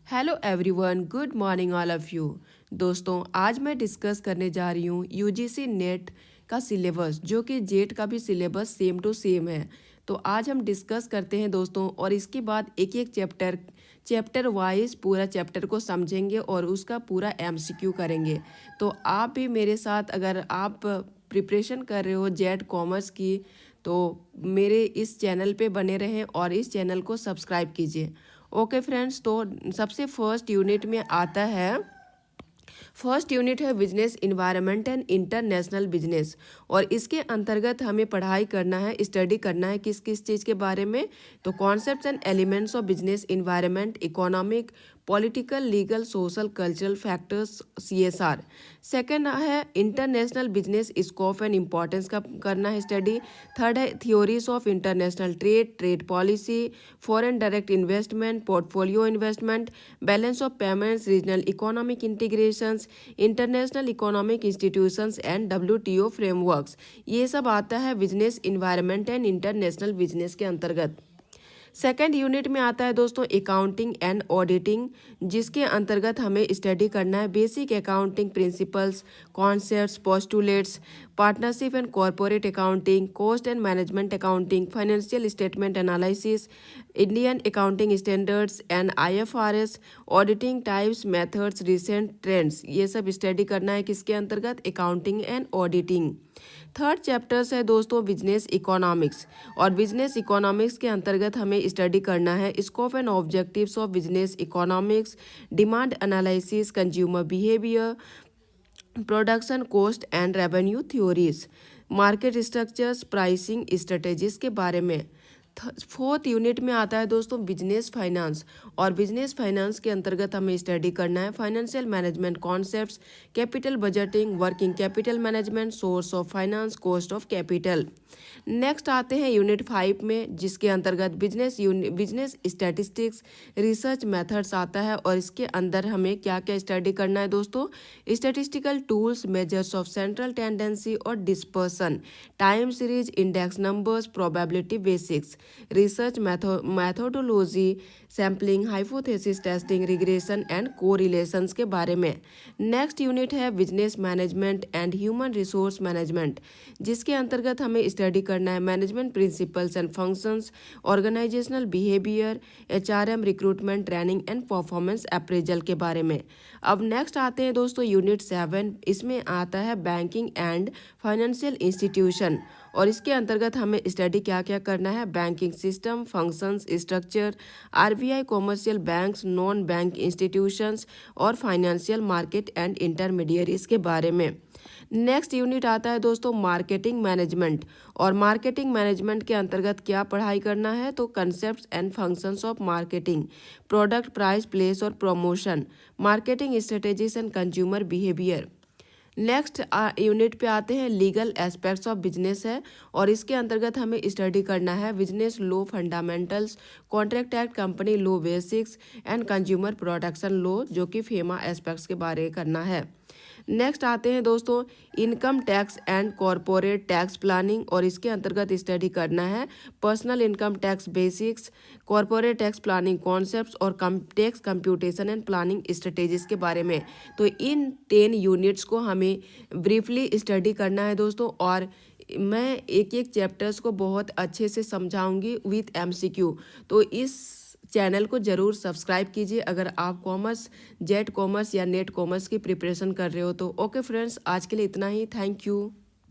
Hello everyone, good morning all of you. दोस्तों, आज मैं डिस्कस करने जा रही हूँ यूजीसी नेट का सिलेबस, जो कि जेट का भी सिलेबस सेम टू सेम है। तो आज हम डिस्कस करते हैं दोस्तों, और इसके बाद एक एक चैप्टर वाइज पूरा चैप्टर को समझेंगे और उसका पूरा एमसीक्यू करेंगे। तो आप भी मेरे साथ, अगर आप प्रिपरेशन कर रहे हो जेट कॉमर्स की, तो मेरे इस चैनल पे बने रहें और इस चैनल को सब्सक्राइब कीजिए। ओके फ्रेंड्स, तो सबसे फर्स्ट यूनिट में आता है, फर्स्ट यूनिट है business environment and international business. और इसके अंतर्गत हमें पढ़ाई करना है, स्टडी करना है किस किस चीज़ के बारे में। तो concepts and elements of business environment, economic, political, legal, social, cultural factors, CSR। Second है international business scope and importance का करना है स्टडी। थर्ड है theories of international trade, trade policy, foreign direct investment, portfolio investment, balance of payments, regional economic integrations, international economic institutions and WTO frameworks. ये सब आता है business environment and international business के अंतर्गत। सेकेंड यूनिट में आता है दोस्तों अकाउंटिंग एंड ऑडिटिंग, जिसके अंतर्गत हमें स्टडी करना है basic accounting principles, concepts, postulates, partnership and corporate accounting, cost and management accounting, financial statement analysis, Indian accounting standards and IFRS, auditing types, methods, recent trends. ये सब स्टडी करना है किसके अंतर्गत, accounting and auditing. Third chapters है दोस्तों business economics, और business economics के अंतर्गत हमें स्टडी करना है scope and objectives of business economics, demand analysis, consumer behaviour, production cost and revenue theories, market structures, pricing strategies के बारे में। फोर्थ यूनिट में आता है दोस्तों बिजनेस फाइनेंस, और बिजनेस फाइनेंस के अंतर्गत हमें स्टडी करना है financial management concepts, capital budgeting, working capital management, source of finance, cost of capital. Next आते हैं यूनिट 5 में, जिसके अंतर्गत बिजनेस स्टैटिस्टिक्स, रिसर्च मेथड्स आता है। और इसके अंदर हमें क्या क्या स्टडी करना है दोस्तों, statistical tools, measures of central tendency और dispersion, time series, index numbers, probability basics, research methodology, sampling, hypothesis testing, regression and correlations के बारे में। नेक्स्ट यूनिट है business management and human resource management, जिसके अंतर्गत हमें स्टडी करना है management principles and functions, organisational behaviour, HRM, recruitment, training and performance appraisal के बारे में। अब नेक्स्ट आते हैं दोस्तों यूनिट 7, इसमें आता है बैंकिंग एंड फाइनेंशियल इंस्टीट्यूशन, और इसके अंतर्गत हमें स्टडी क्या क्या करना है, banking system, functions, structure, RBI, commercial banks, non bank institutions और फाइनेंशियल मार्केट एंड इंटरमीडियरीज के बारे में। नेक्स्ट यूनिट आता है दोस्तों मार्केटिंग मैनेजमेंट, और मार्केटिंग मैनेजमेंट के अंतर्गत क्या पढ़ाई करना है, तो concepts and functions of marketing, product, price, place और promotion, marketing strategies and consumer behaviour. Next unit पे आते हैं लीगल एस्पेक्ट्स ऑफ बिजनेस है, और इसके अंतर्गत हमें स्टडी करना है business law fundamentals, contract act, company law basics and consumer protection law, जो कि फेमा एस्पेक्ट्स के बारे में करना है। नेक्स्ट आते हैं दोस्तों income tax and corporate tax planning, और इसके अंतर्गत स्टडी करना है personal income tax basics, corporate tax planning concepts और tax computation and planning strategies के बारे में। तो इन 10 यूनिट्स को हमें ब्रीफली स्टडी करना है दोस्तों, और मैं एक एक चैप्टर्स को बहुत अच्छे से समझाऊंगी विथ MCQ। तो इस चैनल को ज़रूर सब्सक्राइब कीजिए अगर आप कॉमर्स, जेट कॉमर्स या नेट कॉमर्स की प्रिपरेशन कर रहे हो तो। ओके फ्रेंड्स, आज के लिए इतना ही। Thank you.